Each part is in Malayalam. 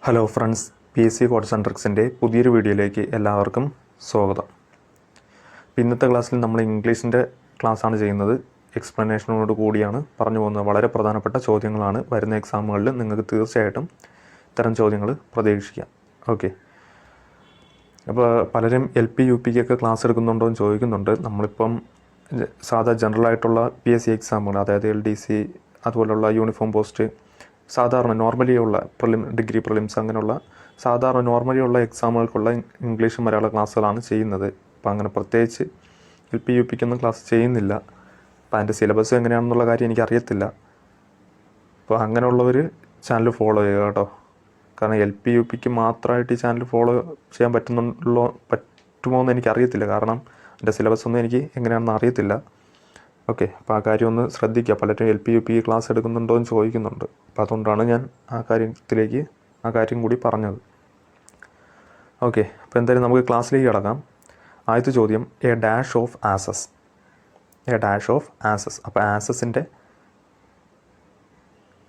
Hello friends, PSC codes and ട്രിക്സിൻ്റെ പുതിയൊരു വീഡിയോയിലേക്ക് എല്ലാവർക്കും സ്വാഗതം. ഇന്നത്തെ ക്ലാസ്സിൽ നമ്മൾ ഇംഗ്ലീഷിൻ്റെ ക്ലാസ്സാണ് ചെയ്യുന്നത്. എക്സ്പ്ലനേഷനോട് കൂടിയാണ് പറഞ്ഞു പോകുന്നത്. വളരെ പ്രധാനപ്പെട്ട ചോദ്യങ്ങളാണ്. വരുന്ന എക്സാമുകളിൽ നിങ്ങൾക്ക് തീർച്ചയായിട്ടും ഇത്തരം ചോദ്യങ്ങൾ പ്രതീക്ഷിക്കാം. ഓക്കെ, അപ്പോൾ പലരും LP UP ഒക്കെ ക്ലാസ് എടുക്കുന്നുണ്ടോ എന്ന് ചോദിക്കുന്നുണ്ട്. നമ്മളിപ്പം സാധാ ജനറലായിട്ടുള്ള PSC എക്സാമുകൾ, അതായത് LDC അതുപോലുള്ള യൂണിഫോം പോസ്റ്റ്, സാധാരണ നോർമലി ഉള്ള ഡിഗ്രി പ്രിലിംസ് അങ്ങനെയുള്ള സാധാരണ നോർമലി ഉള്ള എക്സാമുകൾക്കുള്ള ഇംഗ്ലീഷ് മലയാള ക്ലാസ്സുകളാണ് ചെയ്യുന്നത്. അപ്പോൾ അങ്ങനെ പ്രത്യേകിച്ച് LP UP ക്കൊന്നും ക്ലാസ് ചെയ്യുന്നില്ല. അപ്പോൾ അതിൻ്റെ സിലബസ് എങ്ങനെയാണെന്നുള്ള കാര്യം എനിക്കറിയത്തില്ല. അപ്പോൾ അങ്ങനെയുള്ളവർ ചാനൽ ഫോളോ ചെയ്യുക കേട്ടോ. കാരണം LP UP ക്ക് മാത്രമായിട്ട് ഈ ചാനൽ ഫോളോ ചെയ്യാൻ പറ്റുമോ എന്ന് എനിക്കറിയത്തില്ല. കാരണം എൻ്റെ സിലബസ് ഒന്നും എനിക്ക് എങ്ങനെയാണെന്ന് അറിയത്തില്ല. ഓക്കെ, അപ്പോൾ ആ കാര്യം ഒന്ന് ശ്രദ്ധിക്കുക. പലരും LP UP ക്ലാസ് എടുക്കുന്നുണ്ടോ എന്ന് ചോദിക്കുന്നുണ്ട്. അപ്പോൾ അതുകൊണ്ടാണ് ഞാൻ ആ കാര്യം കൂടി പറഞ്ഞത്. ഓക്കെ, അപ്പോൾ എന്തായാലും നമുക്ക് ക്ലാസ്സിലേക്ക് കിടക്കാം. ആദ്യത്തെ ചോദ്യം, എ ഡാഷ് ഓഫ് ആസസ്. അപ്പോൾ ആസസിൻ്റെ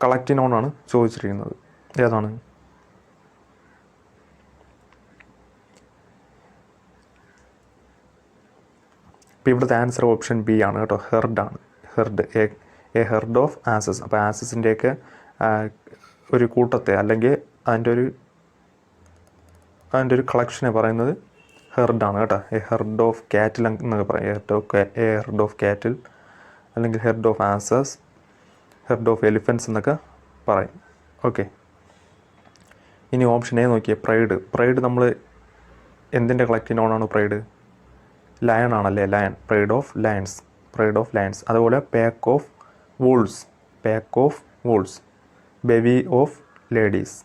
കളക്റ്റ് നോണാണ് ചോദിച്ചിരിക്കുന്നത്. ഏതാണ്? ഇപ്പോൾ ഇവിടുത്തെ ആൻസർ ഓപ്ഷൻ ബി ആണ് കേട്ടോ. Herd. A herd of asses. അപ്പോൾ ആസസിൻ്റെയൊക്കെ ഒരു കൂട്ടത്തെ അല്ലെങ്കിൽ അതിൻ്റെ ഒരു കളക്ഷനെ പറയുന്നത് ഹെർഡാണ് കേട്ടോ. എ ഹെർഡ് ഓഫ് കാറ്റിൽ എന്നൊക്കെ പറയും. എ ഹെർഡ് ഓഫ് കാറ്റിൽ അല്ലെങ്കിൽ herd of asses, herd of elephants എന്നൊക്കെ പറയും. ഓക്കെ, ഇനി ഓപ്ഷൻ എ നോക്കിയേ, പ്രൈഡ് നമ്മൾ എന്തിൻ്റെ കളക്റ്റീവ് നോണാണ് പ്രൈഡ്? ലയൺ ആണല്ലേ, ലയൺ. Pride of lions. അതുപോലെ pack of wolves. Bevy of ladies.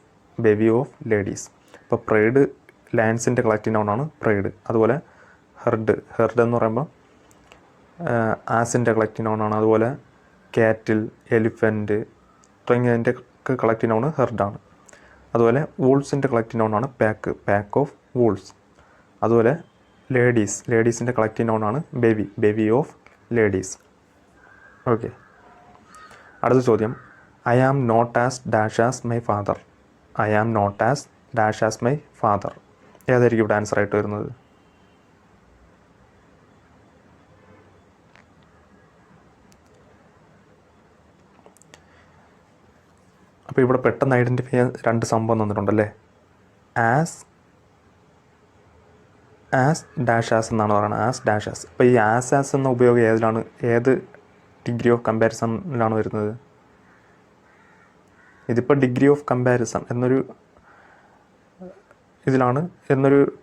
അപ്പോൾ പ്രൈഡ് ലയൺസിൻ്റെ കളക്റ്റീവ് നോണാണ് പ്രൈഡ്. അതുപോലെ ഹെർഡ് എന്ന് പറയുമ്പോൾ ആസിൻ്റെ കളക്റ്റീവ് നോണാണ്. അതുപോലെ കാറ്റിൽ, എലിഫൻറ്റ് തുടങ്ങിയതിൻ്റെ ഒക്കെ കളക്റ്റീവ് നോണ് ഹെർഡാണ്. അതുപോലെ വൂൾസിൻ്റെ കളക്റ്റീവ് നോണാണ് പാക്ക് ഓഫ് വൂൾസ്. അതുപോലെ ലേഡീസിൻ്റെ കളക്റ്റീവ് നോണാണ് ബെവി ഓഫ് ലേഡീസ്. ഓക്കെ, അടുത്ത ചോദ്യം, I am not as dash as my father. ഏതായിരിക്കും ഇവിടെ ആൻസർ ആയിട്ട് വരുന്നത്? അപ്പോൾ ഇവിടെ പെട്ടെന്ന് ഐഡൻറ്റിഫൈ ചെയ്യാൻ രണ്ട് സംഭവം തന്നിട്ടുണ്ടല്ലേ. ആസ് ഡാഷ് ആസ് എന്നാണ് പറയുന്നത്. ആസ്. അപ്പോൾ ഈ ആസ് എന്ന ഉപയോഗം ഏത് ഡിഗ്രി ഓഫ് കമ്പാരിസണിലാണ് വരുന്നത്? ഇതിപ്പോൾ ഡിഗ്രി ഓഫ് കമ്പാരിസൺ എന്നൊരു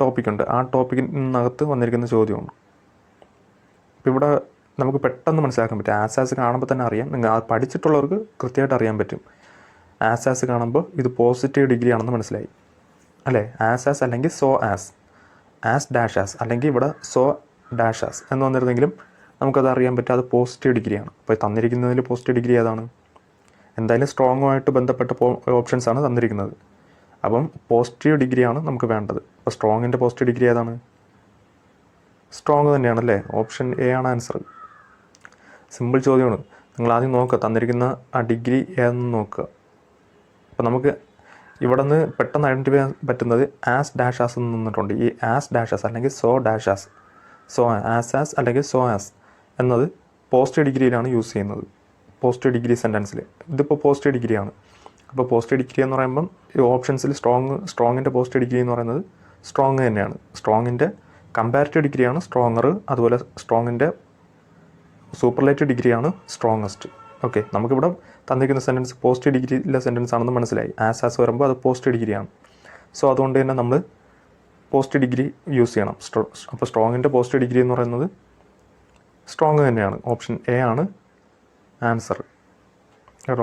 ടോപ്പിക്കുണ്ട്. ആ ടോപ്പിക്കിനകത്ത് വന്നിരിക്കുന്ന ചോദ്യമാണ്. അപ്പോൾ ഇവിടെ നമുക്ക് പെട്ടെന്ന് മനസ്സിലാക്കാൻ പറ്റും. ആസ് കാണുമ്പോൾ തന്നെ അറിയാം. നിങ്ങൾ പഠിച്ചിട്ടുള്ളവർക്ക് കൃത്യമായിട്ട് അറിയാൻ പറ്റും. ആസ് കാണുമ്പോൾ ഇത് പോസിറ്റീവ് ഡിഗ്രി ആണെന്ന് മനസ്സിലായി അല്ലേ. ആസ് അല്ലെങ്കിൽ ആസ് ഡാഷ് ആസ് അല്ലെങ്കിൽ ഇവിടെ സോ ഡാഷ് ആസ് എന്ന് വന്നിരുന്നെങ്കിലും നമുക്കത് അറിയാൻ പറ്റും. അത് പോസിറ്റീവ് ഡിഗ്രിയാണ്. അപ്പോൾ തന്നിരിക്കുന്നതിൽ പോസിറ്റീവ് ഡിഗ്രി ഏതാണ്? എന്തായാലും സ്ട്രോങ്ങുമായിട്ട് ബന്ധപ്പെട്ട ഓപ്ഷൻസാണ് തന്നിരിക്കുന്നത്. അപ്പം പോസിറ്റീവ് ഡിഗ്രിയാണ് നമുക്ക് വേണ്ടത്. അപ്പോൾ സ്ട്രോങ്ങിൻ്റെ പോസിറ്റീവ് ഡിഗ്രി ഏതാണ്? സ്ട്രോങ് തന്നെയാണല്ലേ. ഓപ്ഷൻ എ ആണ് ആൻസർ. സിമ്പിൾ ചോദ്യമാണ്. നിങ്ങൾ ആദ്യം നോക്കുക, തന്നിരിക്കുന്ന ആ ഡിഗ്രി ഏതെന്ന് നോക്കുക. അപ്പോൾ നമുക്ക് ഇവിടെ നിന്ന് പെട്ടെന്ന് ഐഡൻറ്റിഫൈ ചെയ്യാൻ പറ്റുന്നത് ആസ് ഡാഷ് ആസ് എന്ന് നിന്നിട്ടുണ്ട്. ഈ ആസ് ഡാഷ് ആസ് അല്ലെങ്കിൽ സോ ഡാഷ് ആസ്, ആസ് അല്ലെങ്കിൽ സോ ആസ് എന്നത് പോസിറ്റീവ് ഡിഗ്രിയിലാണ് യൂസ് ചെയ്യുന്നത്. പോസിറ്റീവ് ഡിഗ്രി സെൻറ്റൻസിൽ ഇതിപ്പോൾ പോസിറ്റീവ് ഡിഗ്രിയാണ്. അപ്പോൾ പോസിറ്റീവ് ഡിഗ്രി എന്ന് പറയുമ്പം ഈ ഓപ്ഷൻസിൽ സ്ട്രോങ്ങിൻ്റെ പോസിറ്റീവ് ഡിഗ്രി എന്ന് പറയുന്നത് സ്ട്രോങ് തന്നെയാണ്. സ്ട്രോങ്ങിൻ്റെ കമ്പാരിറ്റീവ് ഡിഗ്രിയാണ് സ്ട്രോങ്ങർ. അതുപോലെ സ്ട്രോങ്ങിൻ്റെ സൂപ്പർലേറ്റീവ് ഡിഗ്രിയാണ് സ്ട്രോങ്ങസ്റ്റ്. ഓക്കെ, നമുക്കിവിടെ തന്നിരിക്കുന്ന സെൻറ്റൻസ് പോസിറ്റീവ് ഡിഗ്രിയിലെ സെൻറ്റൻസ് ആണെന്ന് മനസ്സിലായി. ആസ് വരുമ്പോൾ അത് പോസിറ്റീവ് ഡിഗ്രിയാണ്. സോ അതുകൊണ്ട് തന്നെ നമ്മൾ പോസിറ്റീവ് ഡിഗ്രി യൂസ് ചെയ്യണം. അപ്പോൾ സ്ട്രോങ്ങിൻ്റെ പോസിറ്റീവ് ഡിഗ്രി എന്ന് പറയുന്നത് സ്ട്രോങ് തന്നെയാണ്. ഓപ്ഷൻ എ ആണ് ആൻസർ.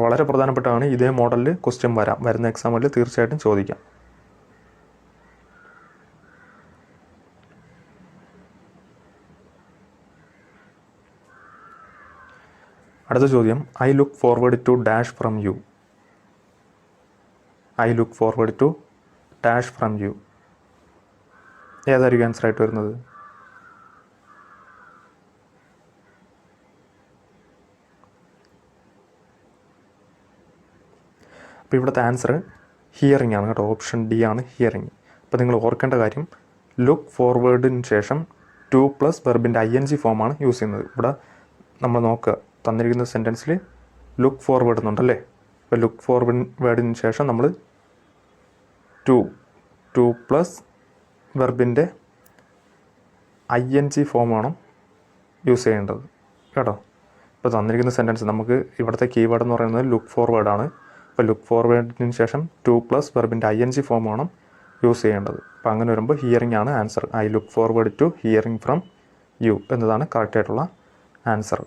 വളരെ പ്രധാനപ്പെട്ടതാണ്. ഇതേ മോഡലിൽ ക്വസ്റ്റ്യൻ വരുന്ന എക്സാമിൽ തീർച്ചയായിട്ടും ചോദിക്കാം. അടുത്ത ചോദ്യം, I look forward to dash from you. ഏതായിരിക്കും ആൻസർ ആയിട്ട് വരുന്നത്? അപ്പോൾ ഇവിടുത്തെ ആൻസർ ഹിയറിംഗ് ആണ് കേട്ടോ. ഓപ്ഷൻ ഡി ആണ് ഹിയറിംഗ്. അപ്പോൾ നിങ്ങൾ ഓർക്കേണ്ട കാര്യം, ലുക്ക് ഫോർവേഡിന് ശേഷം ടു പ്ലസ് വെർബിൻ്റെ ING ഫോമാണ് യൂസ് ചെയ്യുന്നത്. ഇവിടെ നമ്മൾ നോക്കുക, തന്നിരിക്കുന്ന സെൻറ്റൻസിൽ ലുക്ക് ഫോർവേഡ് എന്നുണ്ടല്ലേ. അപ്പോൾ ലുക്ക് ഫോർവേഡിന് ശേഷം നമ്മൾ ടു പ്ലസ് വെർബിൻ്റെ ING ഫോമാണ് യൂസ് ചെയ്യേണ്ടത് കേട്ടോ. ഇപ്പോൾ തന്നിരിക്കുന്ന സെൻറ്റൻസ് നമുക്ക് ഇവിടുത്തെ കീവേഡ് എന്ന് പറയുന്നത് ലുക്ക് ഫോർവേഡാണ്. അപ്പോൾ ലുക്ക് ഫോർവേഡിന് ശേഷം ടു പ്ലസ് വെർബിൻ്റെ ING ഫോമാണ് യൂസ് ചെയ്യേണ്ടത്. അപ്പോൾ അങ്ങനെ വരുമ്പോൾ ഹിയറിംഗ് ആണ് answer. I look forward to hearing from you എന്നതാണ് കറക്റ്റായിട്ടുള്ള ആൻസർ.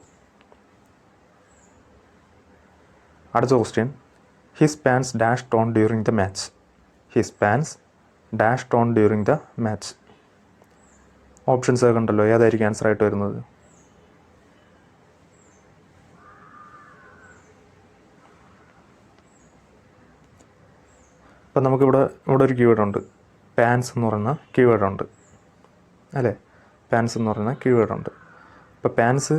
അടുത്ത question, his pants dashed on during the match. His pants dashed on during the match. Options ഒക്കെ ഉണ്ടല്ലോ, ഏതായിരിക്കും ആൻസർ ആയിട്ട് വരുന്നത്? അപ്പം നമുക്കിവിടെ ഒരു കീവേഡുണ്ട്, പാൻസ് എന്ന് പറയുന്ന കീവേഡുണ്ട് അല്ലേ. പാൻസ് എന്ന് പറയുന്ന കീവേഡുണ്ട്. ഇപ്പോൾ പാൻസ്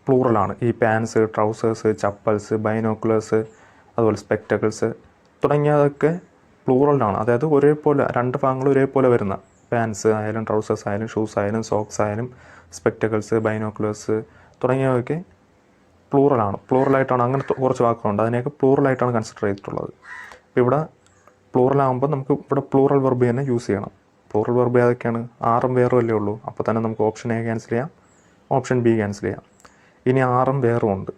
പ്ലൂറലാണ്. ഈ പാൻസ്, ട്രൗസേഴ്സ്, ചപ്പൽസ്, ബൈനോക്കുലേഴ്സ്, അതുപോലെ സ്പെക്ടക്കിൾസ് തുടങ്ങിയതൊക്കെ പ്ലൂറലാണ്. അതായത് ഒരേപോലെ രണ്ട് ഭാഗങ്ങൾ ഒരേപോലെ വരുന്ന, പാൻസ് ആയാലും ട്രൗസേഴ്സ് ആയാലും ഷൂസ് ആയാലും സോക്സ് ആയാലും സ്പെക്ടക്കിൾസ്, ബൈനോക്കുലേഴ്സ് തുടങ്ങിയവയൊക്കെ പ്ലൂറലാണ്. പ്ലൂറലായിട്ടാണ്, അങ്ങനത്തെ കുറച്ച് വാക്കുകളുണ്ട്, അതിനെയൊക്കെ പ്ലൂറലായിട്ടാണ് കൺസിഡർ ചെയ്തിട്ടുള്ളത്. അപ്പോൾ ഇവിടെ പ്ലൂറലാകുമ്പോൾ നമുക്ക് ഇവിടെ പ്ലൂറൽ വെർബ് തന്നെ യൂസ് ചെയ്യണം. പ്ലൂറൽ വെർബ് ഏതൊക്കെയാണ്? ആറും വേറും അല്ലേ ഉള്ളൂ. അപ്പോൾ തന്നെ നമുക്ക് ഓപ്ഷൻ എ ക്യാൻസൽ ചെയ്യാം, ഓപ്ഷൻ ബി ക്യാൻസൽ ചെയ്യാം. ഇനി ആറും വേറും ഉണ്ട്.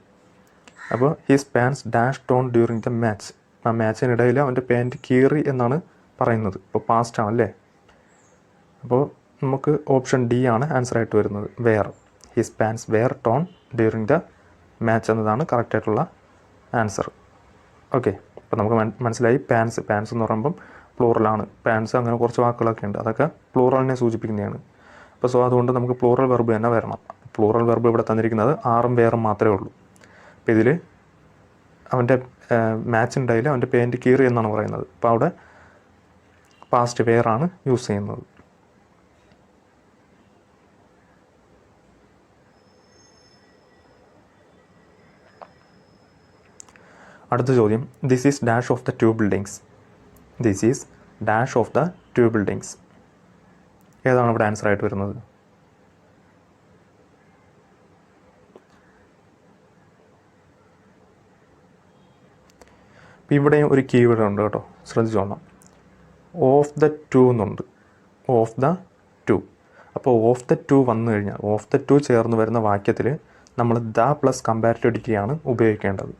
അപ്പോൾ his pants dashed on during the match. ആ മാച്ചിനിടയിൽ അവൻ്റെ പാൻറ്റ് കീറി എന്നാണ് പറയുന്നത്. ഇപ്പോൾ പാസ്റ്റ് ആണല്ലേ. അപ്പോൾ നമുക്ക് ഓപ്ഷൻ ഡി ആണ് ആൻസർ ആയിട്ട് വരുന്നത്, were. His pants were torn during the match എന്നതാണ് കറക്റ്റായിട്ടുള്ള ആൻസർ. ഓക്കെ, അപ്പോൾ നമുക്ക് മനസ്സിലായി പാൻസ് എന്ന് പറയുമ്പം പ്ലൂറലാണ്. പാൻസ് അങ്ങനെ കുറച്ച് വാക്കുകളൊക്കെ ഉണ്ട്, അതൊക്കെ പ്ലൂറലിനെ സൂചിപ്പിക്കുന്നതാണ്. അപ്പോൾ അതുകൊണ്ട് നമുക്ക് പ്ലൂറൽ വെർബ് തന്നെ വരണം. പ്ലൂറൽ വെർബ് ഇവിടെ തന്നിരിക്കുന്നത് ആറും വേറും മാത്രമേ ഉള്ളൂ. അപ്പോൾ ഇതിൽ അവൻ്റെ മാച്ചിൻ്റെ അവൻ്റെ പാൻറ്റ് കീറി എന്നാണ് പറയുന്നത്. അപ്പോൾ അവിടെ പാസ്റ്റ് വെയറാണ് യൂസ് ചെയ്യുന്നത്. അടുത്ത ചോദ്യം, this is dash of the two buildings. This is dash of the two buildings. ഏതാണ് ഇവിടെ ആൻസർ ആയിട്ട് വരുന്നത്? അപ്പോൾ ഇവിടെയും ഒരു കീവേഡ് ഉണ്ട് കേട്ടോ, ശ്രദ്ധിച്ചോളാം. ഓഫ് ദ ടു എന്നുണ്ട്, ഓഫ് ദ ടു. അപ്പോൾ ഓഫ് ദ ടു വന്നു കഴിഞ്ഞാൽ, ഓഫ് ദ ടു ചേർന്ന് വരുന്ന വാക്യത്തിൽ നമ്മൾ ദ പ്ലസ് കമ്പാരിറ്റീവ് ഡിഗ്രിയാണ് ഉപയോഗിക്കേണ്ടത്.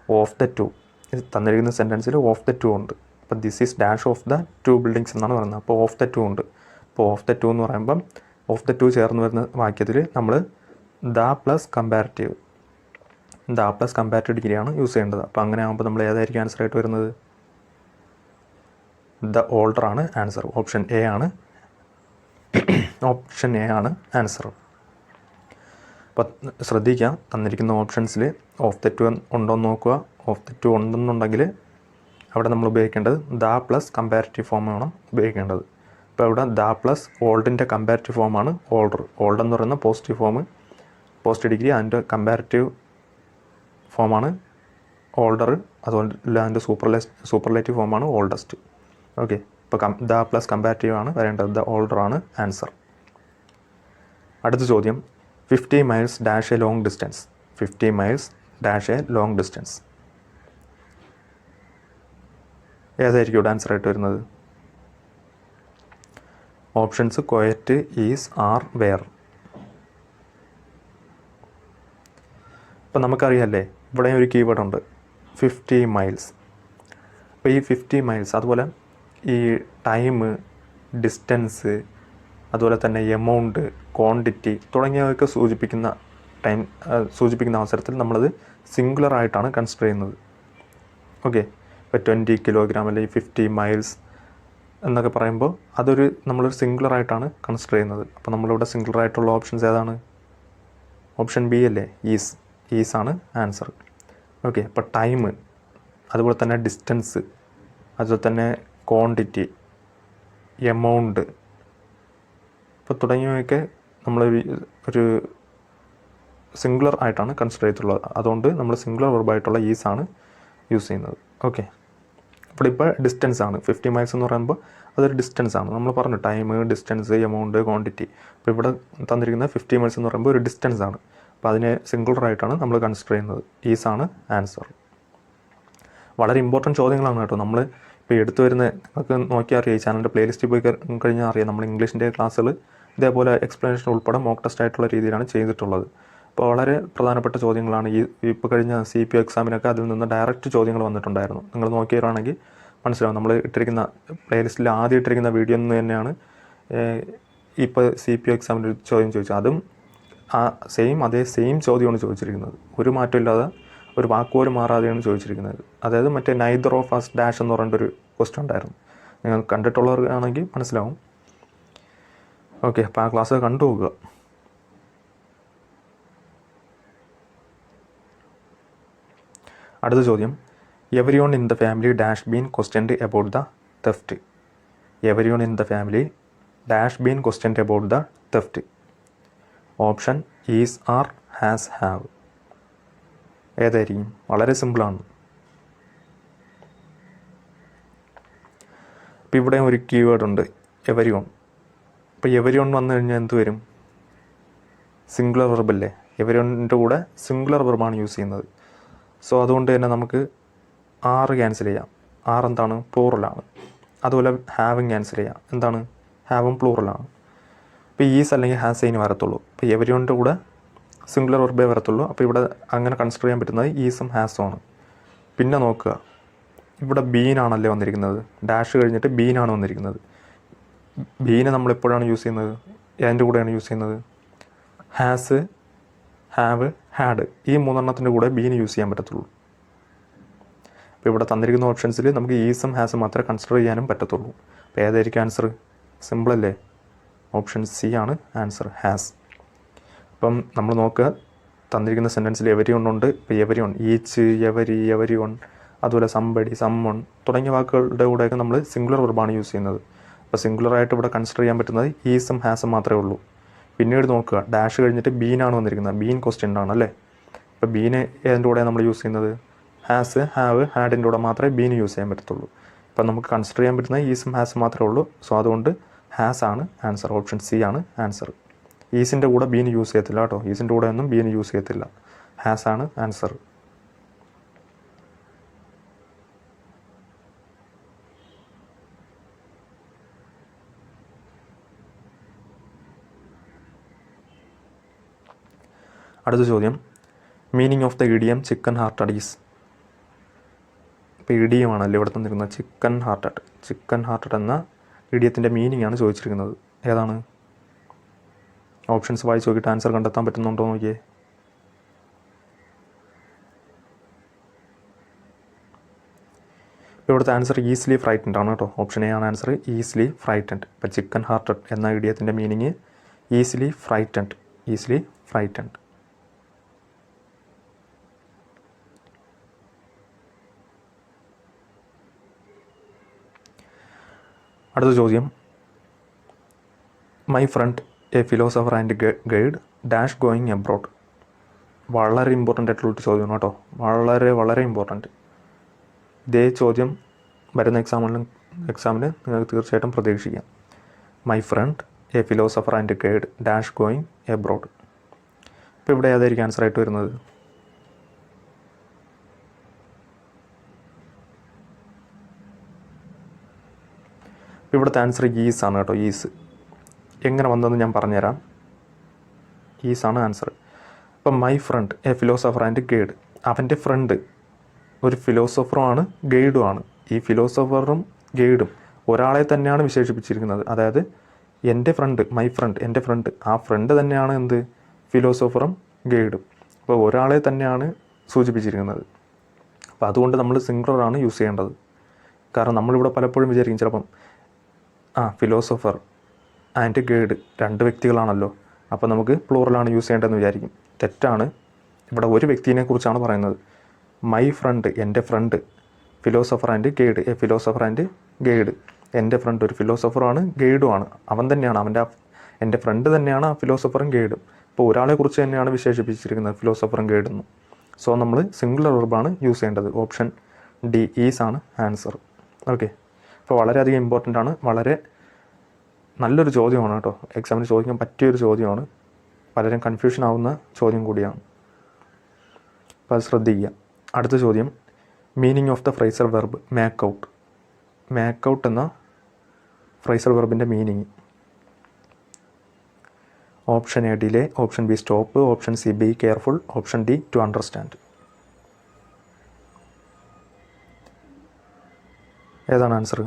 ഓഫ് ദ ടു, ഇത് തന്നിരിക്കുന്ന സെൻറ്റൻസിൽ ഓഫ് ദ ടു ഉണ്ട്. അപ്പോൾ this is dash of the two buildings എന്നാണ് പറയുന്നത്. അപ്പോൾ ഓഫ് ദ ടു ഉണ്ട്. അപ്പോൾ ഓഫ് ദ ടു എന്ന് പറയുമ്പം ഓഫ് ദ ടു ചേർന്ന് വരുന്ന വാക്യത്തിൽ നമ്മൾ ദ പ്ലസ് കമ്പാരിറ്റീവ് ഡിഗ്രിയാണ് യൂസ് ചെയ്യേണ്ടത്. അപ്പോൾ അങ്ങനെ ആകുമ്പോൾ നമ്മൾ ഏതായിരിക്കും ആൻസർ ആയിട്ട് വരുന്നത്? ദ ഓൾഡർ ആണ് ആൻസർ. ഓപ്ഷൻ എ ആണ് ആൻസർ. അപ്പോൾ ശ്രദ്ധിക്കുക, തന്നിരിക്കുന്ന ഓപ്ഷൻസിൽ ഓഫ് ദ ടു ഉണ്ടോയെന്ന് നോക്കുക. ഓഫ് ദ ടു ഉണ്ടെന്നുണ്ടെങ്കിൽ അവിടെ നമ്മൾ ഉപയോഗിക്കേണ്ടത് ദ പ്ലസ് കമ്പാരിറ്റീവ് ഫോമാണ് ഉപയോഗിക്കേണ്ടത്. ഇപ്പോൾ ഇവിടെ ദ പ്ലസ് ഓൾഡിൻ്റെ കമ്പാരിറ്റീവ് ഫോമാണ് ഓൾഡർ. ഓൾഡ് എന്ന് പറയുന്ന പോസിറ്റീവ് ഫോം, പോസിറ്റീവ് ഡിഗ്രി, അതിൻ്റെ കമ്പാരിറ്റീവ് ഫോമാണ് ഓൾഡർ. അതുപോലെ അതിൻ്റെ സൂപ്പർലേറ്റീവ് ഫോമാണ് ഓൾഡസ്റ്റ്. ഓക്കെ, ഇപ്പോൾ ദ പ്ലസ് കമ്പാരിറ്റീവ് ആണ് വരേണ്ടത്. ദ ഓൾഡർ ആണ് ആൻസർ. അടുത്ത ചോദ്യം, 50 miles dash a long distance. 50 miles dash a long distance. ഏതായിരിക്കും ഇവിടെ ആൻസർ ആയിട്ട് വരുന്നത്? Options quiet, is, are, where. ഇപ്പം നമുക്കറിയാമല്ലേ, ഇവിടെ ഒരു കീവേഡ് ഉണ്ട് 50 മൈൽസ്. അപ്പോൾ ഈ 50 മൈൽസ്, അതുപോലെ ഈ ടൈം, ഡിസ്റ്റൻസ്, അതുപോലെ തന്നെ എമൗണ്ട്, ക്വാണ്ടിറ്റി തുടങ്ങിയവയൊക്കെ സൂചിപ്പിക്കുന്ന അവസരത്തിൽ നമ്മളത് സിംഗുലർ ആയിട്ടാണ് കൺസിഡർ ചെയ്യുന്നത്. ഓക്കെ, ഇപ്പോൾ 20 കിലോഗ്രാം അല്ലെങ്കിൽ 50 മൈൽസ് എന്നൊക്കെ പറയുമ്പോൾ നമ്മളൊരു സിംഗുലർ ആയിട്ടാണ് കൺസിഡർ ചെയ്യുന്നത്. അപ്പോൾ നമ്മളിവിടെ സിംഗുലർ ആയിട്ടുള്ള ഓപ്ഷൻസ് ഏതാണ്? ഓപ്ഷൻ ബി അല്ലേ, ഈസ് ആണ് ആൻസർ. ഓക്കെ, അപ്പോൾ ടൈം, അതുപോലെ തന്നെ ഡിസ്റ്റൻസ്, അതുപോലെ തന്നെ ക്വാണ്ടിറ്റി, എമൗണ്ട് ഇപ്പോൾ തുടങ്ങിയവയൊക്കെ നമ്മൾ ഒരു സിംഗുലർ ആയിട്ടാണ് കൺസിഡർ ചെയ്തിട്ടുള്ളത്. അതുകൊണ്ട് നമ്മൾ സിംഗുലർ വെർബായിട്ടുള്ള ഈസ് ആണ് യൂസ് ചെയ്യുന്നത്. ഓക്കെ, ഇവിടെ ഇപ്പോൾ ഡിസ്റ്റൻസ് ആണ് 50 മൈൽസ് എന്ന് പറയുമ്പോൾ അതൊരു ഡിസ്റ്റൻസ് ആണ്. നമ്മൾ പറഞ്ഞു ടൈം, ഡിസ്റ്റൻസ്, എമൗണ്ട്, ക്വാണ്ടിറ്റി. അപ്പോൾ ഇവിടെ തന്നിരിക്കുന്ന 50 മൈൽസ് എന്ന് പറയുമ്പോൾ ഒരു ഡിസ്റ്റൻസ് ആണ്. അപ്പോൾ അതിനെ സിംഗുലറായിട്ടാണ് നമ്മൾ കൺസിഡർ ചെയ്യുന്നത്. ഈസാണ് ആൻസർ. വളരെ ഇമ്പോർട്ടൻറ്റ് ചോദ്യങ്ങളാണ് കേട്ടോ. നമ്മൾ ഇപ്പോൾ എടുത്തു വരുന്ന നിങ്ങൾക്ക് നോക്കിയാൽ അറിയാം, ഈ ചാനലിൻ്റെ പ്ലേലിസ്റ്റിൽ പോയി കഴിഞ്ഞാൽ അറിയാം, നമ്മൾ ഇംഗ്ലീഷിൻ്റെ ക്ലാസ്സുകൾ ഇതേപോലെ എക്സ്പ്ലനേഷൻ ഉൾപ്പെടെ മോക്ക് ടെസ്റ്റ് ആയിട്ടുള്ള രീതിയിലാണ് ചെയ്തിട്ടുള്ളത്. അപ്പോൾ വളരെ പ്രധാനപ്പെട്ട ചോദ്യങ്ങളാണ്. ഇപ്പോൾ കഴിഞ്ഞ CPO എക്സാമിനൊക്കെ അതിൽ നിന്ന് ഡയറക്റ്റ് ചോദ്യങ്ങൾ വന്നിട്ടുണ്ടായിരുന്നു. നിങ്ങൾ നോക്കിയവരാണെങ്കിൽ മനസ്സിലാവും. നമ്മൾ ഇട്ടിരിക്കുന്ന പ്ലേലിസ്റ്റിൽ ആദ്യം ഇട്ടിരിക്കുന്ന വീഡിയോ നിന്ന് തന്നെയാണ് ഇപ്പോൾ CPO എക്സാമിൻ്റെ ഒരു ചോദ്യം ചോദിച്ചത്. അതും അതേ സെയിം ചോദ്യമാണ് ചോദിച്ചിരിക്കുന്നത്. ഒരു മാറ്റമില്ലാതെ ഒരു വാക്കുപോലും മാറാതെയാണ് ചോദിച്ചിരിക്കുന്നത്. അതായത് മറ്റേ നൈദർ ഓഫ് അസ് ഡാഷ് എന്ന് പറഞ്ഞിട്ടൊരു ക്വസ്റ്റ്യൻ ഉണ്ടായിരുന്നു. നിങ്ങൾ കണ്ടിട്ടുള്ളവർക്കാണെങ്കിൽ മനസ്സിലാവും. ഓക്കെ, അപ്പോൾ ആ ക്ലാസ് കണ്ടു പോകുക. അടുത്ത ചോദ്യം, everyone in the family dash been questioned about the theft. Everyone in the family dash been questioned about the theft. Option is, are, has, have. ഏതായിരിക്കും? വളരെ സിമ്പിളാണ്. ഇപ്പോൾ ഇവിടെ ഒരു കീവേഡ് ഉണ്ട്, എവരിയോൺ. ഇപ്പോൾ എവരിയോൺ വന്നു കഴിഞ്ഞാൽ എന്ത് വരും? സിംഗുലർ വെർബല്ലേ. എവരിയോണിൻ്റെ കൂടെ സിംഗുലർ വെർബാണ് യൂസ് ചെയ്യുന്നത്. സോ അതുകൊണ്ട് തന്നെ നമുക്ക് ആർ ക്യാൻസൽ ചെയ്യാം. ആർ എന്താണ്? പ്ലൂറലാണ്. അതുപോലെ ഹാവും ക്യാൻസൽ ചെയ്യാം. എന്താണ്? ഹാവും പ്ലൂറലാണ്. ഇപ്പോൾ ഈസ് അല്ലെങ്കിൽ ഹാസ് അതിന് വരത്തുള്ളൂ. ഇപ്പോൾ എവരിയോണിൻ്റെ കൂടെ സിംഗുലർ വെർബേ വരത്തുള്ളൂ. അപ്പോൾ ഇവിടെ അങ്ങനെ കൺസിഡർ ചെയ്യാൻ പറ്റുന്നത് ഈസും ഹാസും ആണ്. പിന്നെ നോക്കുക, ഇവിടെ ബീനാണല്ലേ വന്നിരിക്കുന്നത്. ഡാഷ് കഴിഞ്ഞിട്ട് ബീനാണ് വന്നിരിക്കുന്നത്. ബീനെ നമ്മളെപ്പോഴാണ് യൂസ് ചെയ്യുന്നത്? അതിൻ്റെ കൂടെയാണ് യൂസ് ചെയ്യുന്നത്. ഹാസ്, ഹാവ്, ഹാഡ് ഈ മൂന്നെണ്ണത്തിൻ്റെ കൂടെ ബീന് യൂസ് ചെയ്യാൻ പറ്റത്തുള്ളൂ. അപ്പോൾ ഇവിടെ തന്നിരിക്കുന്ന ഓപ്ഷൻസിൽ നമുക്ക് ഈസും ഹാസും മാത്രമേ കൺസിഡർ ചെയ്യാനും പറ്റത്തുള്ളൂ. അപ്പോൾ ഏതായിരിക്കും ആൻസർ? സിമ്പിളല്ലേ. ഓപ്ഷൻ സി ആണ് ആൻസർ, ഹാസ്. അപ്പം നമ്മൾ നോക്കുക, തന്നിരിക്കുന്ന സെൻറ്റൻസിൽ എവരിയോൺ ഉണ്ട്. ഇപ്പോൾ എവരിയോൺ, ഈച്ച്, എവരി, എവരിയോൺ, അതുപോലെ സംബടി, സമ്മൺ തുടങ്ങിയ വാക്കുകളുടെ കൂടെയൊക്കെ നമ്മൾ സിംഗുലർ വെർബാണ് യൂസ് ചെയ്യുന്നത്. അപ്പോൾ സിംഗുലറായിട്ട് ഇവിടെ കൺസിഡർ ചെയ്യാൻ പറ്റുന്നത് ഈസും ഹാസും മാത്രമേ ഉള്ളൂ. പിന്നീട് നോക്കുക, ഡാഷ് കഴിഞ്ഞിട്ട് ബീനാണ് വന്നിരിക്കുന്നത്. ബീൻ ക്വസ്റ്റ്യൻ ആണ് അല്ലേ. അപ്പോൾ ബീന് ഏതിൻ്റെ കൂടെ നമ്മൾ യൂസ് ചെയ്യുന്നത്? ഹാസ്, ഹാവ്, ഹാഡിൻ്റെ കൂടെ മാത്രമേ ബീന് യൂസ് ചെയ്യാൻ പറ്റത്തുള്ളൂ. അപ്പം നമുക്ക് കൺസിഡർ ചെയ്യാൻ പറ്റുന്നത് ഈസും ഹാസും മാത്രമേ ഉള്ളൂ. സോ അതുകൊണ്ട് ഹാസ് ആണ് ആൻസർ. ഓപ്ഷൻ സി ആണ് ആൻസർ. ഈസിൻ്റെ കൂടെ ബീന് യൂസ് ചെയ്യത്തില്ല കേട്ടോ. ഈസിൻ്റെ കൂടെ ഒന്നും ബീന് യൂസ് ചെയ്യത്തില്ല. ഹാസ് ആണ് ആൻസർ. അടുത്ത ചോദ്യം, meaning of the idiom chicken hearted is. ഇപ്പോൾ ഇഡിയം ആണല്ലോ ഇവിടെ തന്നിരിക്കുന്നത്, ചിക്കൻ ഹാർട്ടഡ്. ചിക്കൻ ഹാർട്ടഡ് എന്ന ഇഡിയത്തിൻ്റെ മീനിങ് ആണ് ചോദിച്ചിരിക്കുന്നത്. ഏതാണ്? ഓപ്ഷൻസ് വായിച്ച് നോക്കിയിട്ട് ആൻസർ കണ്ടെത്താൻ പറ്റുന്നുണ്ടോ നോക്കിയേ. ഇപ്പോൾ ഇവിടുത്തെ ആൻസർ ഈസിലി ഫ്രൈറ്റൻഡ് ആണ് കേട്ടോ. ഓപ്ഷൻ എ ആണ് ആൻസർ, ഈസിലി ഫ്രൈറ്റൻഡ്. ഇപ്പോൾ ചിക്കൻ ഹാർട്ടഡ് എന്ന ഇഡിയത്തിൻ്റെ meaning easily frightened. Easily frightened. അടുത്ത ചോദ്യം, my friend a philosopher and guide dash going abroad. വളരെ ഇമ്പോർട്ടൻ്റ് ആയിട്ടുള്ളൊരു ചോദ്യമാണ് കേട്ടോ. വളരെ വളരെ ഇമ്പോർട്ടൻറ്റ്. ഇതേ ചോദ്യം വരുന്ന എക്സാമിന് നിങ്ങൾക്ക് തീർച്ചയായിട്ടും പ്രതീക്ഷിക്കാം. My friend a philosopher and guide dash going abroad. ഇപ്പോൾ ഇവിടെ ഏതായിരിക്കും ആൻസർ ആയിട്ട് വരുന്നത്? ഇവിടുത്തെ ആൻസർ ഈസ് ആണ് കേട്ടോ. ഈസ് എങ്ങനെ വന്നതെന്ന് ഞാൻ പറഞ്ഞുതരാം. ഈസ് ആണ് ആൻസർ. അപ്പം my friend a philosopher and guide, അവൻ്റെ ഫ്രണ്ട് ഒരു ഫിലോസഫറുമാണ് ഗൈഡുമാണ്. ഈ ഫിലോസഫറും ഗൈഡും ഒരാളെ തന്നെയാണ് വിശേഷിപ്പിച്ചിരിക്കുന്നത്. അതായത് എൻ്റെ ഫ്രണ്ട്, മൈ ഫ്രണ്ട്, എൻ്റെ ഫ്രണ്ട്, ആ ഫ്രണ്ട് തന്നെയാണ് എന്ത്? ഫിലോസഫറും ഗൈഡും. അപ്പോൾ ഒരാളെ തന്നെയാണ് സൂചിപ്പിച്ചിരിക്കുന്നത്. അപ്പോൾ അതുകൊണ്ട് നമ്മൾ സിംഗുലറാണ് യൂസ് ചെയ്യേണ്ടത്. കാരണം നമ്മളിവിടെ പലപ്പോഴും വിചാരിക്കും ചിലപ്പം ഫിലോസഫർ ആൻഡ് ഗൈഡ് രണ്ട് വ്യക്തികളാണല്ലോ, അപ്പോൾ നമുക്ക് പ്ലൂറലാണ് യൂസ് ചെയ്യേണ്ടതെന്ന് വിചാരിക്കും. തെറ്റാണ്. ഇവിടെ ഒരു വ്യക്തിയെ കുറിച്ചാണ് പറയുന്നത്. മൈ ഫ്രണ്ട്, എൻ്റെ friend, philosopher and guide, a philosopher and guide. എൻ്റെ ഫ്രണ്ട് ഒരു ഫിലോസഫറാണ്, ഗൈഡുമാണ്. അവൻ തന്നെയാണ് എൻ്റെ ഫ്രണ്ട് തന്നെയാണ് ആ ഫിലോസഫറും ഗൈഡും. ഇപ്പോൾ ഒരാളെ കുറിച്ച് തന്നെയാണ് വിശേഷിപ്പിച്ചിരിക്കുന്നത് ഫിലോസഫറും ഗൈഡെന്നും. സോ നമ്മൾ സിംഗുലർ വെർബാണ് യൂസ് ചെയ്യേണ്ടത്. ഓപ്ഷൻ ഡി ഈസ് ആണ് ആൻസർ. ഓക്കെ, അപ്പോൾ വളരെയധികം ഇമ്പോർട്ടൻ്റ് ആണ്, വളരെ നല്ലൊരു ചോദ്യമാണ് കേട്ടോ, എക്സാമിന് ചോദിക്കാൻ പറ്റിയൊരു ചോദ്യമാണ്, പലരും കൺഫ്യൂഷൻ ആവുന്ന ചോദ്യം കൂടിയാണ്, അപ്പോൾ അത് ശ്രദ്ധിക്കുക. അടുത്ത ചോദ്യം, meaning of the phrasal verb make out. Make out എന്ന ഫ്രേസൽ വെർബിൻ്റെ meaning. Option A delay, option B stop, option C be careful, option D to understand. ഏതാണ് ആൻസർ?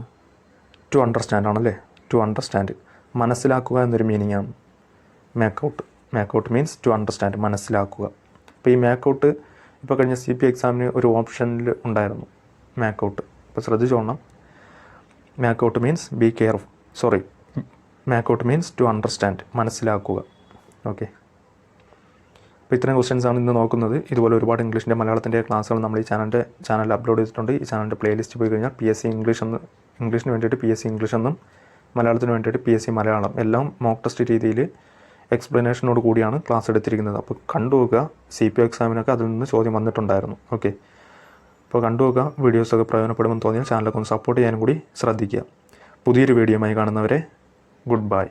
ടു അണ്ടർസ്റ്റാൻഡ് ആണല്ലേ. ടു അണ്ടർസ്റ്റാൻഡ്, മനസ്സിലാക്കുക എന്നൊരു മീനിങ് ആണ് make out. Make out means to understand, മനസ്സിലാക്കുക. അപ്പോൾ ഈ മേക്ക് ഔട്ട് ഇപ്പോൾ കഴിഞ്ഞ CP എക്സാമിന് ഒരു ഓപ്ഷനിൽ ഉണ്ടായിരുന്നു മേക്ക് ഔട്ട്. അപ്പോൾ ശ്രദ്ധിച്ചോണം, make out means be careful, sorry, make out means to understand, മനസ്സിലാക്കുക. ഓക്കെ, അപ്പോൾ ഇത്രയും ക്വസ്റ്റ്യൻസാണ് ഇന്ന് നോക്കുന്നത്. ഇതുപോലെ ഒരുപാട് ഇംഗ്ലീഷിൻ്റെ മലയാളത്തിൻ്റെ ക്ലാസ്സുകൾ നമ്മൾ ഈ ചാനലിൽ അപ്ലോഡ് ചെയ്തിട്ടുണ്ട്. ഈ ചാനലിൻ്റെ പ്ലേലിസ്റ്റ് പോയി കഴിഞ്ഞാൽ PSC ഇംഗ്ലീഷ് എന്ന്, ഇംഗ്ലീഷിന് വേണ്ടിയിട്ട് PSC ഇംഗ്ലീഷ് എന്നും മലയാളത്തിന് വേണ്ടിയിട്ട് PSC മലയാളം എല്ലാം മോക്ക് ടെസ്റ്റ് രീതിയിൽ എക്സ്പ്ലനേഷനോട് കൂടിയാണ് ക്ലാസ് എടുത്തിരിക്കുന്നത്. അപ്പോൾ കണ്ടുപോകുക, CP എക്സാമിനൊക്കെ അതിൽ നിന്ന് ചോദ്യം വന്നിട്ടുണ്ടായിരുന്നു. ഓക്കെ, അപ്പോൾ കണ്ടുപോകുക. വീഡിയോസൊക്കെ പ്രയോജനപ്പെടുമെന്ന് തോന്നിയാൽ ചാനലൊക്കെ ഒന്ന് സപ്പോർട്ട് ചെയ്യാനും കൂടി ശ്രദ്ധിക്കുക. പുതിയൊരു വീഡിയോയുമായി കാണുന്നവരെ ഗുഡ് ബൈ.